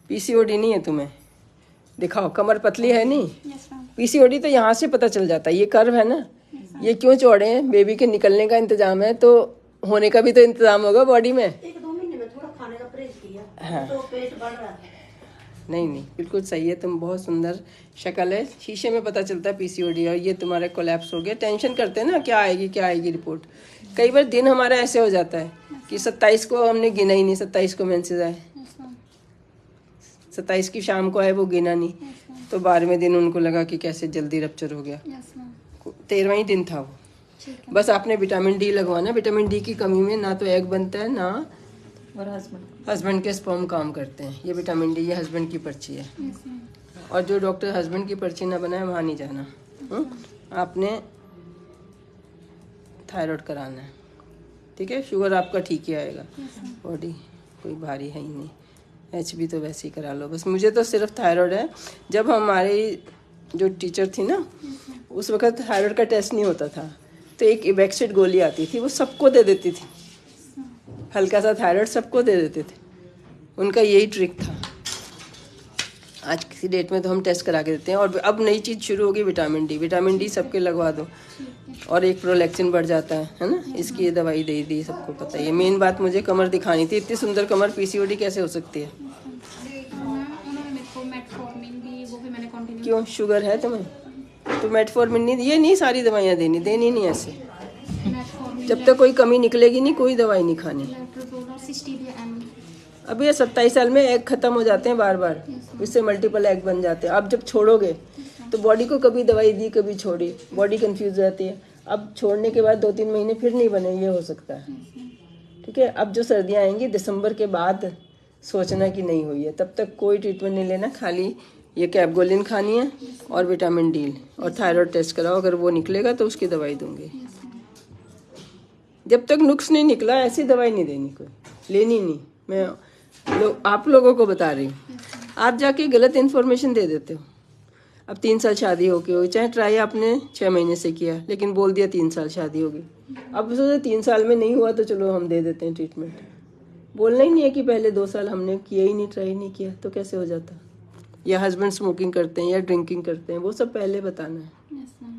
PCOD नहीं है तुम्हें, दिखाओ कमर पतली है नहीं। Yes ma'am. पीसीओडी तो यहाँ से पता चल जाता है, ये कर्व है ना, ये क्यों चौड़े हैं, बेबी के निकलने का इंतजाम है तो होने का भी तो इंतजाम होगा बॉडी में। 1-2 महीने में थोड़ा खाने का परहेज किया, हाँ। तो पेट बढ़ रहा है। नहीं नहीं, बिल्कुल सही है, तुम बहुत सुंदर शक्ल है, शीशे में पता चलता है पीसीओडी। और ये तुम्हारा कोलैप्स हो गया, टेंशन करते हैं ना क्या आएगी रिपोर्ट। कई बार दिन हमारा ऐसे हो जाता है कि 27 को हमने गिना ही नहीं, 27 को मेंसेस आए, यस मैम। 27 की शाम को आए, वो गिना नहीं, तो 12वें दिन उनको लगा कि कैसे जल्दी रप्चर हो गया। Yes ma'am. 13वां ही दिन था वो। ठीक है। बस आपने विटामिन डी लगवाना, विटामिन डी की कमी में ना तो एग बनता है ना और हस्बैंड के स्पर्म काम करते हैं। ये विटामिन डी, ये हस्बैंड की पर्ची है। Yes ma'am. और जो डॉक्टर हस्बैंड की पर्ची ना बनाए वहाँ नहीं जाना। आपने थायराइड कराना है, ठीक है। शुगर आपका ठीक ही आएगा, बॉडी कोई भारी है ही नहीं। HB तो वैसे ही करा लो बस। मुझे तो सिर्फ थायराइड है। जब हमारी जो टीचर थी ना, उस वक्त थायराइड का टेस्ट नहीं होता था, तो एक इवेक्सिड गोली आती थी, वो सबको दे देती थी, हल्का सा थायराइड सबको दे देते थे, उनका यही ट्रिक था। आज किसी डेट में तो हम टेस्ट करा के देते हैं। और अब नई चीज़ शुरू होगी, विटामिन डी। विटामिन डी सबके लगवा दो, और एक प्रोलैक्टिन बढ़ जाता है ना, इसकी ये दवाई दे दी, सबको पता है। ये मेन बात मुझे कमर दिखानी थी, इतनी सुंदर कमर पीसीओडी कैसे हो सकती है। उन्होंने मेरे को मेटफॉर्मिन भी, वो भी मैंने कंटिन्यू। क्यों, शुगर है तुम्हें? तो मेटफॉर्मिन नहीं, ये नहीं सारी दवाइयाँ देनी नहीं ऐसे। मेटफॉर्मिन, जब तक कोई कमी निकलेगी नहीं, कोई दवाई नहीं खानी। लेट्रोजोल और सिस्टीबिया एम। अब ये 27 साल में एग खत्म हो जाते हैं बार बार, इससे मल्टीपल एग बन जाते हैं। अब जब छोड़ोगे तो बॉडी को कभी दवाई दी कभी छोड़ी, बॉडी कंफ्यूज हो जाती है। अब छोड़ने के बाद 2-3 महीने फिर नहीं बने, ये हो सकता है, ठीक है। अब जो सर्दियाँ आएंगी दिसंबर के बाद सोचना कि नहीं हुई है, तब तक कोई ट्रीटमेंट नहीं लेना, खाली ये कैपगोलिन खानी है और विटामिन डी और थायराइड टेस्ट कराओ। अगर वो निकलेगा तो उसकी दवाई दूंगी। जब तक नुक्स नहीं निकला ऐसी दवाई नहीं देनी, कोई लेनी नहीं। मैं आप लोगों को बता रही हूँ, आप जाके गलत इन्फॉर्मेशन दे देते हो। अब 3 साल शादी हो गई हो, चाहे ट्राई आपने 6 महीने से किया, लेकिन बोल दिया 3 साल शादी होगी। अब सोचो 3 साल में नहीं हुआ तो चलो हम दे देते हैं ट्रीटमेंट। बोलना ही नहीं है कि पहले 2 साल हमने किया ही नहीं, ट्राई नहीं किया, तो कैसे हो जाता। या हस्बैंड स्मोकिंग करते हैं या ड्रिंकिंग करते हैं, वो सब पहले बताना है। Yes ma'am.